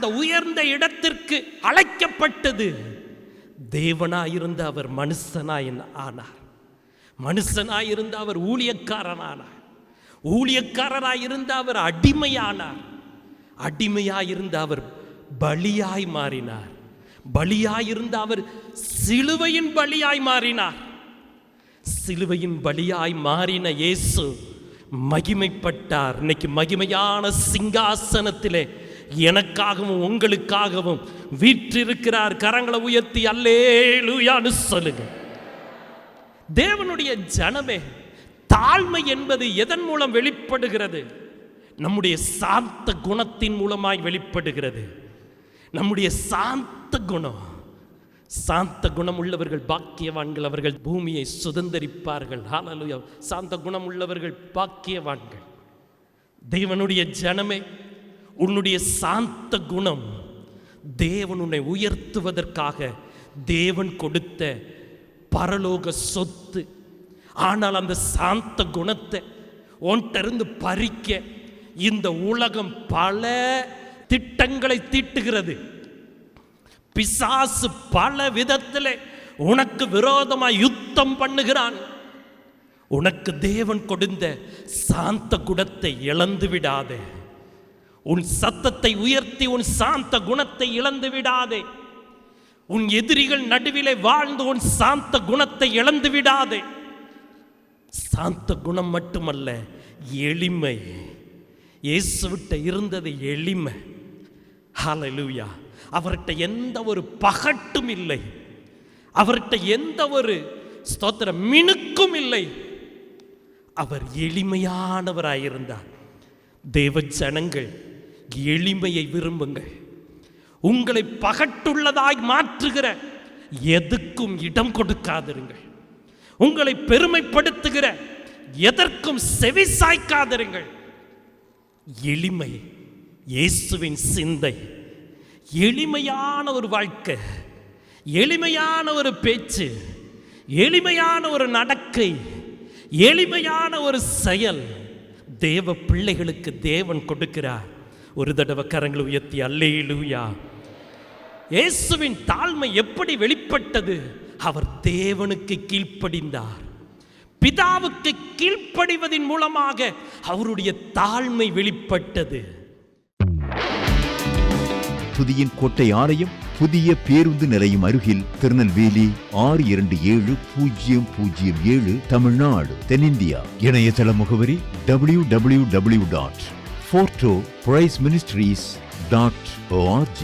அந்த உயர்ந்த இடத்திற்கு அழைக்கப்பட்டது. தேவனாயிருந்த அவர் மனுஷனாய் ஆனார். மனுஷனாயிருந்த அவர் ஊழியக்காரனானார். ஊழியக்காரராயிருந்த அவர் அடிமையானார். அடிமையாயிருந்த அவர் பலியாய் மாறினார். பலியாயிருந்த அவர் சிலுவையின் பலியாய் மாறினார். சிலுவையின் பலியாய் மாறின இயேசு மகிமைப்பட்டார். இன்னைக்கு மகிமையான சிங்காசனத்திலே எனக்காகவும் உங்களுக்காகவும் வீற்றிருக்கிறார். கரங்களை உயர்த்தி அல்லேலூயான்னு சொல்லுங்க. தேவனுடைய ஜனமே, தாழ்மை என்பது எதன் மூலம் வெளிப்படுகிறது? நம்முடைய சாந்த குணத்தின் மூலமாய் வெளிப்படுகிறது. நம்முடைய சாந்த குணம். சாந்த குணம் உள்ளவர்கள் பாக்கியவான்கள், அவர்கள் பூமியை சுதந்தரிப்பார்கள். ஹல்லேலூயா. சாந்த குணம் உள்ளவர்கள் பாக்கியவான்கள். தேவனுடைய ஜனமே, உன்னுடைய சாந்த குணம் தேவன் உன்னை உயர்த்துவதற்காக தேவன் கொடுத்த பரலோக சொத்து. ஆனால் அந்த சாந்த குணத்தை உன்கிட்ட பறிக்க இந்த உலகம் பல திட்டங்களை தீட்டுகிறது. பிசாசு பல விதத்தில் உனக்கு விரோதமாய் யுத்தம் பண்ணுகிறான். உனக்கு தேவன் கொடுத்த சாந்த குணத்தை இழந்து விடாதே. உன் சத்தத்தை உயர்த்தி உன் சாந்த குணத்தை இழந்து விடாதே. உன் எதிரிகள் நடுவிலே வாழ்ந்து உன் சாந்த குணத்தை இழந்து விடாதே. சாந்த குணம் மட்டுமல்ல, எளிமை. இயேசுவிட்ட இருந்தது எளிமை. ஹல்லேலூயா. அவர்கிட்ட எந்த ஒரு பகட்டும் இல்லை. அவர்கிட்ட எந்த ஒரு ஸ்தோத்திரம் மினுக்கும் இல்லை. அவர் எளிமையானவராயிருந்தார். தேவ ஜனங்கள், எளிமையை விரும்புங்கள். உங்களை பகட்டுள்ளதாய் மாற்றுகிற எதுக்கும் இடம் கொடுக்காதிருங்கள். உங்களை பெருமைப்படுத்துகிற எதற்கும் செவி சாய்க்காதிருங்கள். எளிமை இயேசுவின் சிந்தை. எளிமையான ஒரு வாழ்க்கை, எளிமையான ஒரு பேச்சு, எளிமையான ஒரு நடக்கை, எளிமையான ஒரு செயல் தேவ பிள்ளைகளுக்கு தேவன் கொடுக்கிறார். ஒரு தடவை கரங்களை உயர்த்தி அல்லேலூயா. இயேசுவின் தாழ்மை எப்படி வெளிப்பட்டது? அவர் தேவனுக்கு கீழ்ப்படிந்தார். பிதாவுக்கு கீழ்ப்படிவதின் மூலமாக அவருடைய தாழ்மை வெளிப்பட்டது. துதியின் கோட்டை ஆலயம் புதிய பேருந்து நிலையம் அருகில், திருநெல்வேலி 620007 தமிழ்நாடு, தென்னிந்தியா. இணையதள முகவரி www.fortopriceministries.org.